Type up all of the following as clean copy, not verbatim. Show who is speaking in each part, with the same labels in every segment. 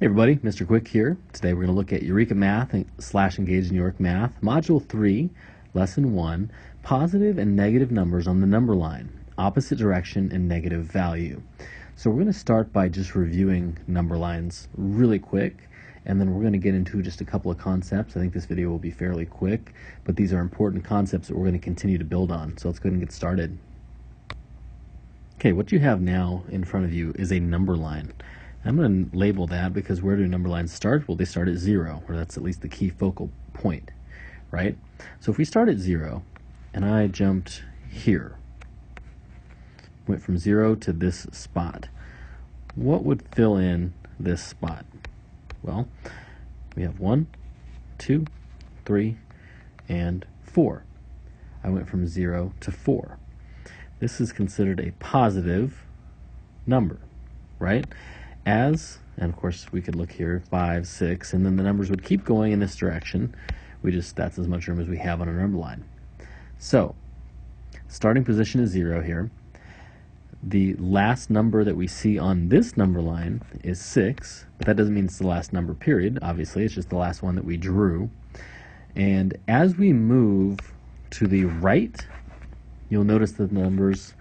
Speaker 1: Hey everybody, Mr. Quick here. Today we're going to look at Eureka Math / Engage New York Math, Module 3, Lesson 1, Positive and Negative Numbers on the Number Line, Opposite Direction and Negative Value. So we're going to start by just reviewing number lines really quick, and then we're going to get into just a couple of concepts. I think this video will be fairly quick, but these are important concepts that we're going to continue to build on. So let's go ahead and get started. Okay, what you have now in front of you is a number line. I'm going to label that because where do number lines start? Well, they start at 0, or that's at least the key focal point, right? So if we start at 0, and I jumped here, went from 0 to this spot, what would fill in this spot? Well, we have 1, 2, 3, and 4. I went from 0 to 4. This is considered a positive number, right? And of course we could look here, 5, 6, and then the numbers would keep going in this direction. That's as much room as we have on a number line. So, starting position is 0 here. The last number that we see on this number line is 6, but that doesn't mean it's the last number, period. Obviously, it's just the last one that we drew. And as we move to the right, you'll notice that the numbers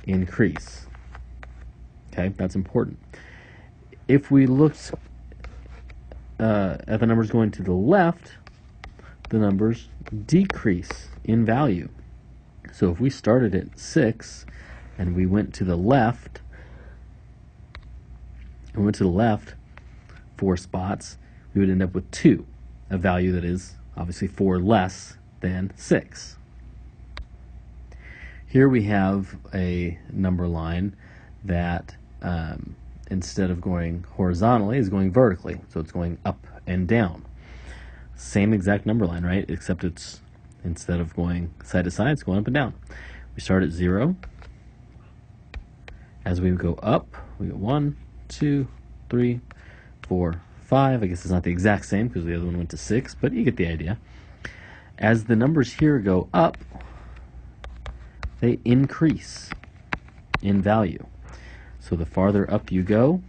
Speaker 1: increase. Okay, that's important. If we looked at the numbers going to the left, the numbers decrease in value. So if we started at 6 and we went to the left, 4 spots, we would end up with 2, a value that is obviously 4 less than 6. Here we have a number line that instead of going horizontally is going vertically, so it's going up and down. Same exact number line, right? Except it's, instead of going side to side, it's going up and down. We start at 0. As we go up, we go 1, 2, 3, 4, 5. I guess it's not the exact same because the other one went to 6, but you get the idea. As the numbers here go up, they increase in value. So the farther up you go,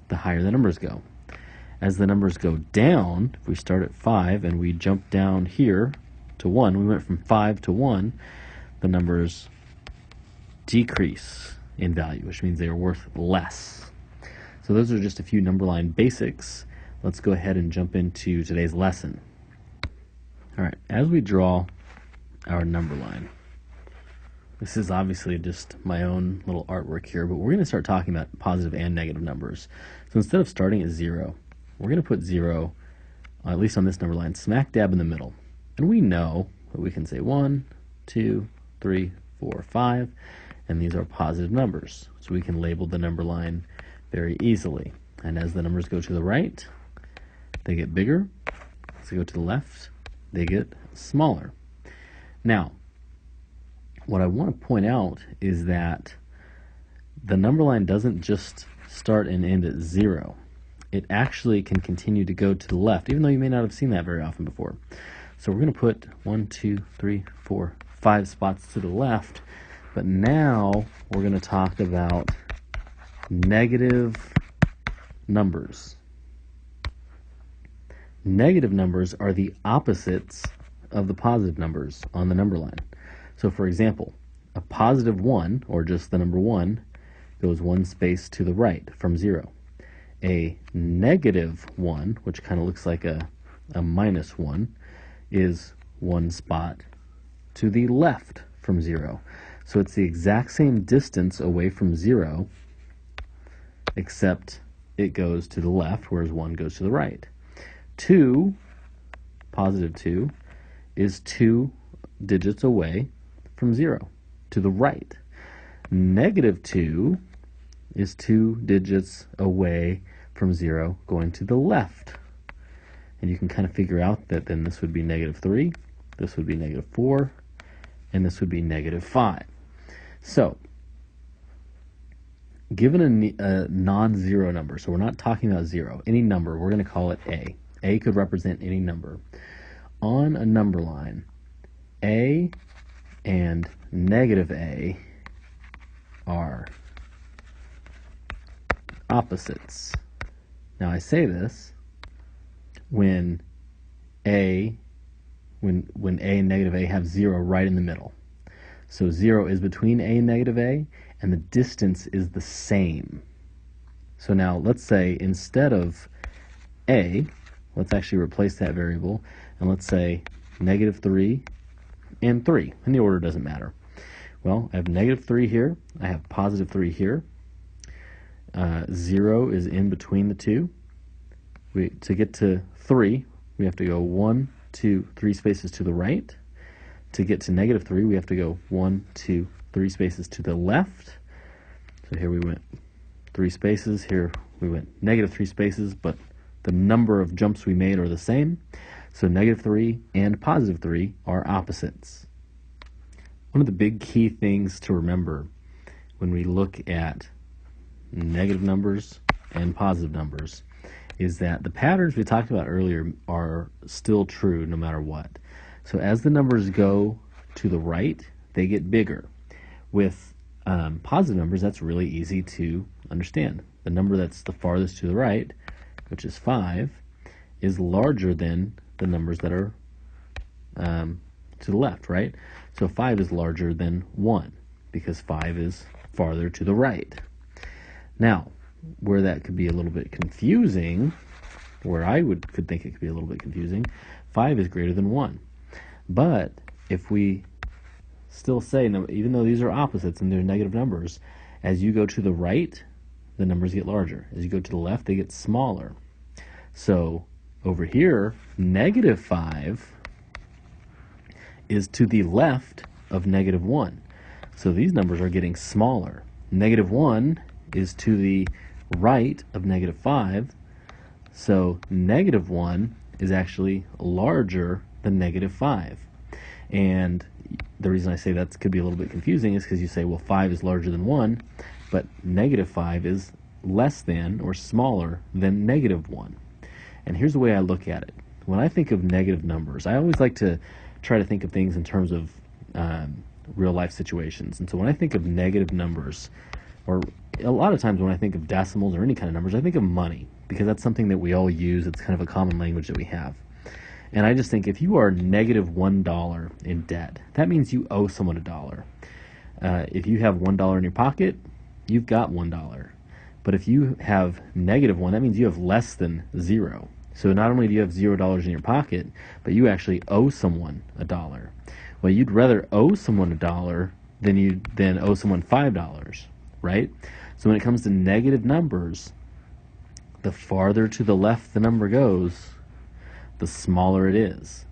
Speaker 1: the higher the numbers go. As the numbers go down, if we start at 5 and we jump down here to 1, we went from 5 to 1, the numbers decrease in value, which means they are worth less. So those are just a few number line basics. Let's go ahead and jump into today's lesson. All right, as we draw our number line, this is obviously just my own little artwork here, but we're going to start talking about positive and negative numbers. So instead of starting at 0, we're going to put 0, at least on this number line, smack dab in the middle. And we know that we can say 1, 2, 3, 4, 5, and these are positive numbers. So we can label the number line very easily. And as the numbers go to the right, they get bigger. As they go to the left, they get smaller. Now, what I want to point out is that the number line doesn't just start and end at 0. It actually can continue to go to the left, even though you may not have seen that very often before. So we're going to put 1, 2, 3, 4, 5 spots to the left, but now we're going to talk about negative numbers. Negative numbers are the opposites of the positive numbers on the number line. So for example, a positive 1, or just the number 1, goes 1 space to the right from 0. A negative 1, which kind of looks like a minus 1, is 1 spot to the left from 0. So it's the exact same distance away from 0, except it goes to the left, whereas 1 goes to the right. 2, positive 2, is 2 digits away from 0 to the right. Negative 2 is 2 digits away from 0 going to the left. And you can kind of figure out that then this would be negative 3, this would be negative 4, and this would be negative 5. So, given a non-zero number, so we're not talking about 0, any number, we're going to call it A. A could represent any number. On a number line, A and negative A are opposites. Now I say this when A and negative A have 0 right in the middle. So 0 is between A and negative A, and the distance is the same. So now let's say instead of A, let's actually replace that variable, and let's say negative 3 and 3, and the order doesn't matter. Well, I have negative 3 here, I have positive 3 here. 0 is in between the two. To get to 3, we have to go 1, 2, 3 spaces to the right. To get to negative 3, we have to go 1, 2, 3 spaces to the left. So here we went 3 spaces, here we went negative 3 spaces, but the number of jumps we made are the same. So negative 3 and positive 3 are opposites. One of the big key things to remember when we look at negative numbers and positive numbers is that the patterns we talked about earlier are still true no matter what. So as the numbers go to the right, they get bigger. With positive numbers, that's really easy to understand. The number that's the farthest to the right, which is 5, is larger than the numbers that are to the left, right? So 5 is larger than 1 because 5 is farther to the right. Now, where that could be a little bit confusing, where I could think it could be a little bit confusing, 5 is greater than 1. But if we still say, no, even though these are opposites and they're negative numbers, as you go to the right, the numbers get larger. As you go to the left, they get smaller. So over here, negative 5 is to the left of negative 1. So these numbers are getting smaller. Negative 1 is to the right of negative 5. So negative 1 is actually larger than negative 5. And the reason I say that could be a little bit confusing is because you say, well, 5 is larger than 1, but negative 5 is less than or smaller than negative 1. And here's the way I look at it. When I think of negative numbers, I always like to try to think of things in terms of real life situations. And so when I think of negative numbers, or a lot of times when I think of decimals or any kind of numbers, I think of money, because that's something that we all use. It's kind of a common language that we have. And I just think if you are negative $1 in debt, that means you owe someone $1. If you have $1 in your pocket, you've got $1. But if you have negative 1, that means you have less than 0. So not only do you have $0 in your pocket, but you actually owe someone $1. Well, you'd rather owe someone $1 than owe someone $5, right? So when it comes to negative numbers, the farther to the left the number goes, the smaller it is.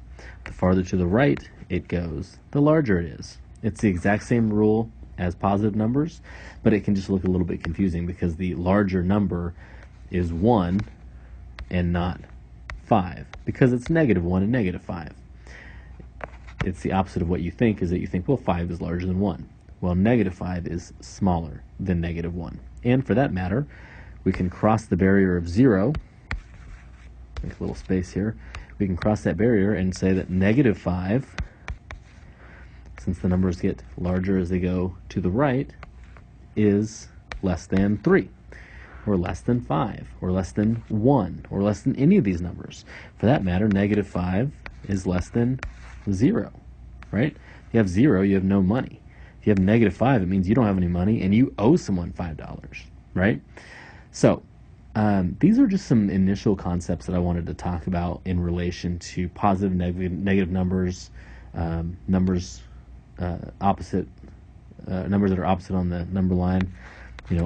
Speaker 1: The farther to the right it goes, the larger it is. It's the exact same rule as positive numbers, but it can just look a little bit confusing because the larger number is 1 and not 5, because it's negative 1 and negative 5. It's the opposite of what you think, is that you think, well, 5 is larger than 1. Well, negative 5 is smaller than negative 1. And for that matter, we can cross the barrier of 0. Make a little space here. We can cross that barrier and say that negative 5, since the numbers get larger as they go to the right, is less than 3, or less than 5, or less than 1, or less than any of these numbers. For that matter, negative 5 is less than 0, right? If you have 0, you have no money. If you have negative 5, it means you don't have any money and you owe someone $5, right? So these are just some initial concepts that I wanted to talk about in relation to positive, negative numbers, numbers that are opposite on the number line.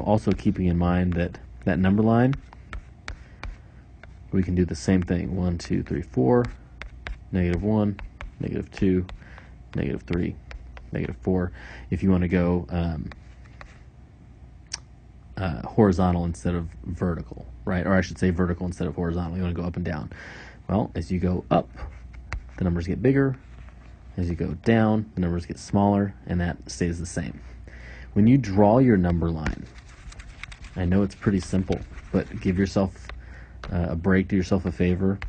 Speaker 1: Also keeping in mind that number line, we can do the same thing. 1, 2, 3, 4, negative 1, negative 2, negative 3, negative 4. If you want to go horizontal instead of vertical, right? Or I should say vertical instead of horizontal. You want to go up and down. Well, as you go up, the numbers get bigger. As you go down, the numbers get smaller, and that stays the same. When you draw your number line, I know it's pretty simple, but give yourself a break, do yourself a favor.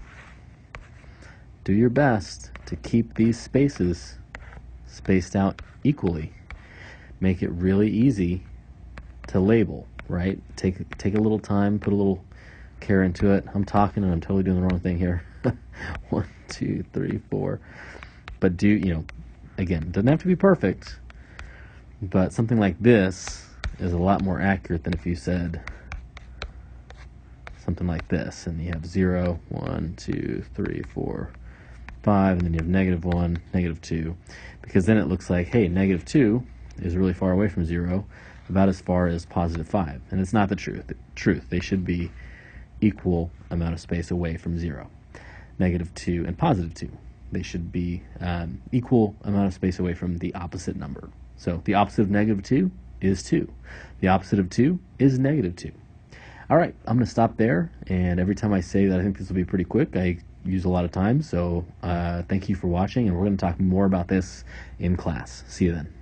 Speaker 1: Do your best to keep these spaces spaced out equally. Make it really easy to label, right? Take a little time, put a little care into it. I'm talking and I'm totally doing the wrong thing here. 1, 2, 3, 4. But again, it doesn't have to be perfect, but something like this is a lot more accurate than if you said something like this, and you have 0, 1, 2, 3, 4, 5, and then you have -1, -2, because then it looks like, hey, -2 is really far away from 0, about as far as +5, and it's not the truth. They should be equal amount of space away from 0. -2 and +2, they should be equal amount of space away from the opposite number. So the opposite of -2 is 2. The opposite of 2 is -2. All right, I'm going to stop there, and every time I say that I think this will be pretty quick, I use a lot of time, so thank you for watching, and we're going to talk more about this in class. See you then.